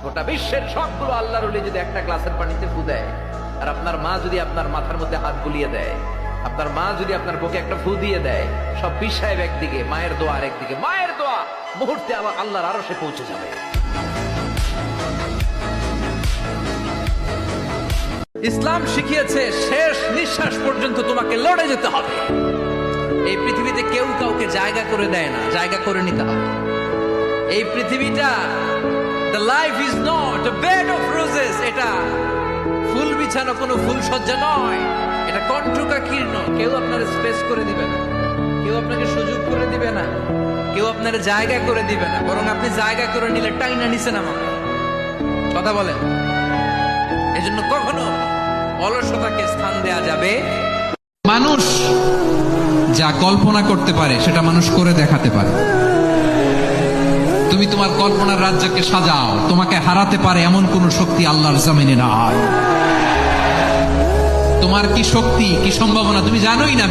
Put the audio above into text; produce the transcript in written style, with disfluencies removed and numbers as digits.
গোটা বিশ্বের সবগুলো আল্লাহর ওলি যদি একটা গ্লাসের পানিতে ফু দেয়, আর আপনার মা যদি আপনার মাথার মধ্যে হাত বুলিয়ে দেয়, আপনার মা যদি আপনার বুকে একটা ফু দিয়ে দেয়, সব পীর সাহেব একদিকে, মায়ের দোয়া আরেকদিকে, মায়ের দোয়া মুহূর্তে আবার আল্লাহর আরশে পৌঁছে যাবে। ইসলাম শিখিয়েছে শেষ নিঃশ্বাস পর্যন্ত তোমাকে লড়ে যেতে হবে। এই পৃথিবীতে কেউ কাউকে জায়গা করে দেয় না, জায়গা করে নিতে হবে। এই পৃথিবীটা the life is not a bed of roses, এটা ফুল বিছানো কোনো ফুল সজ্জা নয়, এটা কণ্ঠকাকীর্ণ। কেউ আপনার স্পেস করে দিবে না, কেউ আপনাকে সুযোগ করে দিবে না, কেউ আপনার জায়গা করে দিবে না, বরং আপনি জায়গা করে নিলে টাইনা নিছেন আমাকে। কথা বলেন। এজন্য কখনো অলসতাকে স্থান দেয়া যাবে। মানুষ যা কল্পনা করতে পারে সেটা মানুষ করে দেখাতে পারে। তুমি তোমার কল্পনার রাজ্যকে সাজাও, তোমাকে হারাতে পারে এমন কোন শক্তি আল্লাহর জমিনে নাই। তোমার কি শক্তি, কি সম্ভাবনা তুমি জানোই না।